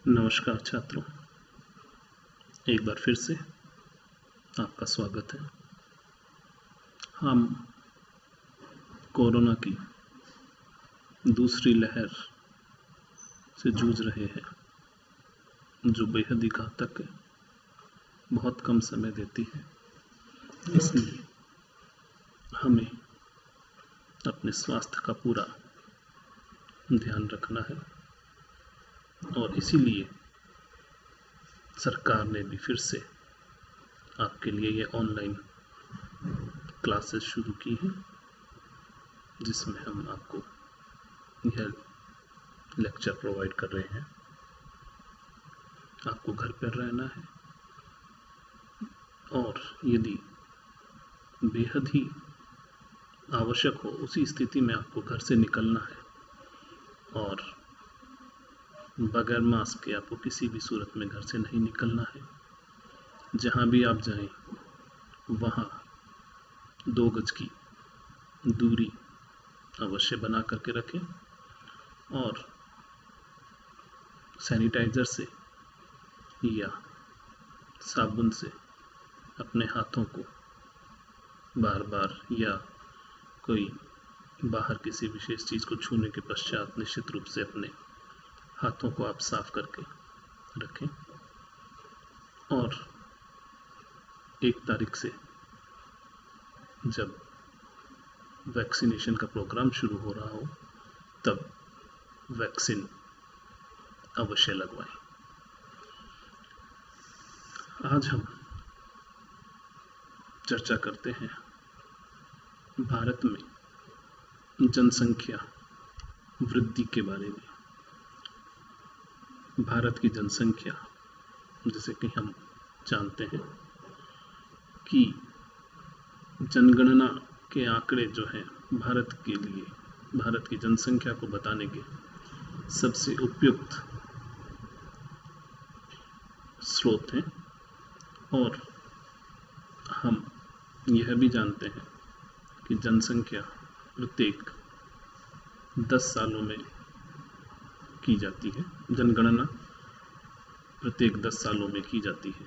नमस्कार छात्रों, एक बार फिर से आपका स्वागत है। हम कोरोना की दूसरी लहर से जूझ रहे हैं, जो बेहद ही घातक है, बहुत कम समय देती है। इसलिए हमें अपने स्वास्थ्य का पूरा ध्यान रखना है और इसीलिए सरकार ने भी फिर से आपके लिए ये ऑनलाइन क्लासेस शुरू की हैं, जिसमें हम आपको यह लेक्चर प्रोवाइड कर रहे हैं। आपको घर पर रहना है और यदि बेहद ही आवश्यक हो, उसी स्थिति में आपको घर से निकलना है और बगैर मास्क के आपको किसी भी सूरत में घर से नहीं निकलना है। जहाँ भी आप जाएं, वहाँ 2 गज की दूरी अवश्य बना करके रखें और सैनिटाइज़र से या साबुन से अपने हाथों को बार बार या कोई बाहर किसी विशेष चीज़ को छूने के पश्चात निश्चित रूप से अपने हाथों को आप साफ करके रखें। और 1 तारीख से जब वैक्सीनेशन का प्रोग्राम शुरू हो रहा हो, तब वैक्सीन अवश्य लगवाएं। आज हम चर्चा करते हैं भारत में जनसंख्या वृद्धि के बारे में। भारत की जनसंख्या, जैसे कि हम जानते हैं कि जनगणना के आंकड़े जो हैं भारत के लिए, भारत की जनसंख्या को बताने के सबसे उपयुक्त स्रोत हैं। और हम यह भी जानते हैं कि जनसंख्या प्रत्येक 10 सालों में की जाती है, जनगणना प्रत्येक 10 सालों में की जाती है।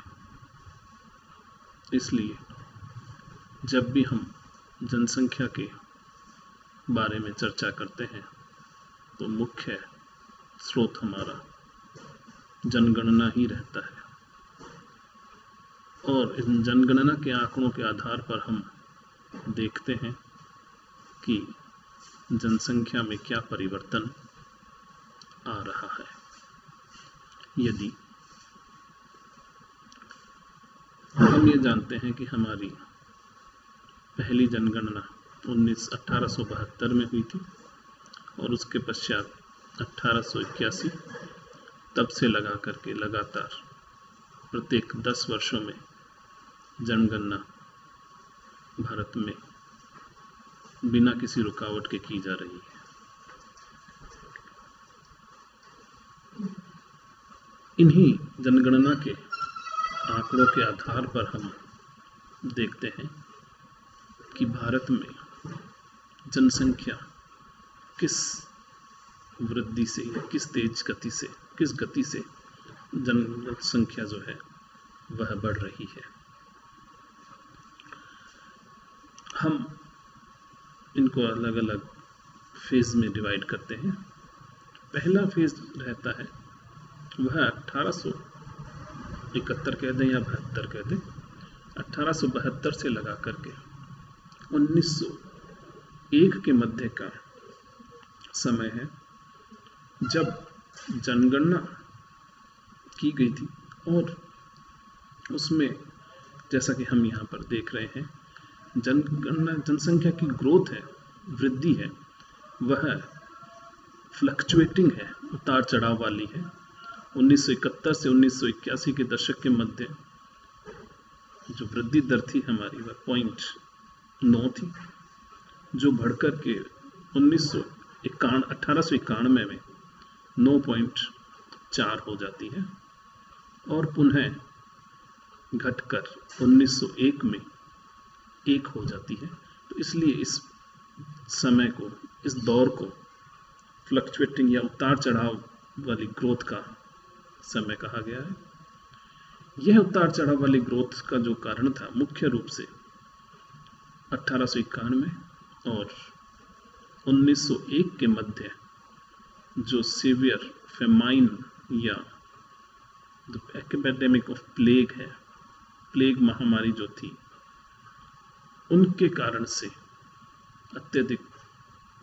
इसलिए जब भी हम जनसंख्या के बारे में चर्चा करते हैं, तो मुख्य स्रोत हमारा जनगणना ही रहता है। और इन जनगणना के आंकड़ों के आधार पर हम देखते हैं कि जनसंख्या में क्या परिवर्तन आ रहा है। यदि हम ये जानते हैं कि हमारी पहली जनगणना 1872 में हुई थी और उसके पश्चात 1881, तब से लगा करके लगातार प्रत्येक 10 वर्षों में जनगणना भारत में बिना किसी रुकावट के की जा रही है। इन्हीं जनगणना के आंकड़ों के आधार पर हम देखते हैं कि भारत में जनसंख्या किस वृद्धि से या किस तेज गति से, किस गति से जनसंख्या जो है वह बढ़ रही है। हम इनको अलग अलग फेज में डिवाइड करते हैं। पहला फेज रहता है वह 1871 कह दें या 72 कह दें, 1872 से लगा करके 1901 के मध्य का समय है, जब जनगणना की गई थी। और उसमें जैसा कि हम यहाँ पर देख रहे हैं, जनसंख्या की ग्रोथ है, वृद्धि है, वह फ्लक्चुएटिंग है, उतार चढ़ाव वाली है। 1971 से 1981 के दशक के मध्य जो वृद्धि दर थी हमारी, वह 0.9 थी, जो बढ़कर के 1891 में 9.4 हो जाती है और पुनः घटकर 1901 में 1 हो जाती है। तो इसलिए इस समय को, इस दौर को फ्लक्चुएटिंग या उतार चढ़ाव वाली ग्रोथ का समय कहा गया है। यह उतार चढ़ाव वाली ग्रोथ का जो कारण था मुख्य रूप से 1891 और 1901 के मध्य जो सीवियर फेमाइन या द एपिडेमिक ऑफ प्लेग है, प्लेग महामारी जो थी, उनके कारण से अत्यधिक,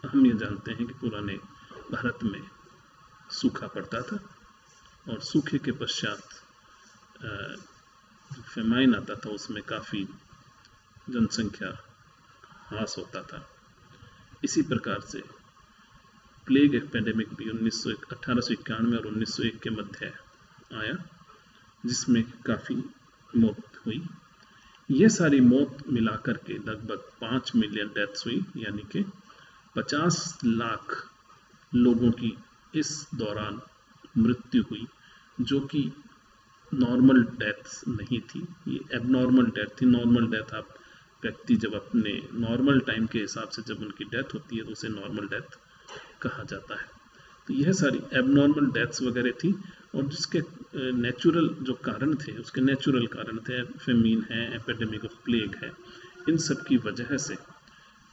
हम ये जानते हैं कि पुराने भारत में सूखा पड़ता था और सूखे के पश्चात फेमाइन आता था, उसमें काफ़ी जनसंख्या ह्रास होता था। इसी प्रकार से प्लेग एपिडेमिक भी 1891 और 1901 के मध्य आया, जिसमें काफ़ी मौत हुई। ये सारी मौत मिलाकर के लगभग 5 मिलियन डेथ्स हुई, यानी कि 50 लाख लोगों की इस दौरान मृत्यु हुई, जो कि नॉर्मल डेथ्स नहीं थी, ये एबनॉर्मल डेथ थी। नॉर्मल डेथ आप व्यक्ति जब अपने नॉर्मल टाइम के हिसाब से जब उनकी डेथ होती है तो उसे नॉर्मल डेथ कहा जाता है। तो यह सारी एबनॉर्मल डेथ्स वगैरह थी, और जिसके नेचुरल जो कारण थे, उसके नेचुरल कारण थे, फेमीन है, एपिडेमिक ऑफ प्लेग है, इन सब की वजह से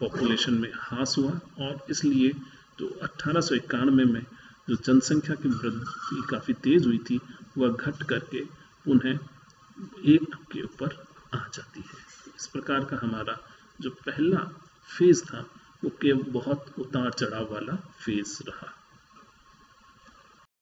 पॉपुलेशन में ह्रास हुआ, और इसलिए जो 1891 में जो जनसंख्या की वृद्धि काफ़ी तेज़ हुई थी, वह घट करके पुनः 1 के ऊपर आ जाती है। इस प्रकार का हमारा जो पहला फेज़ था वो बहुत उतार चढ़ाव वाला फेज़ रहा।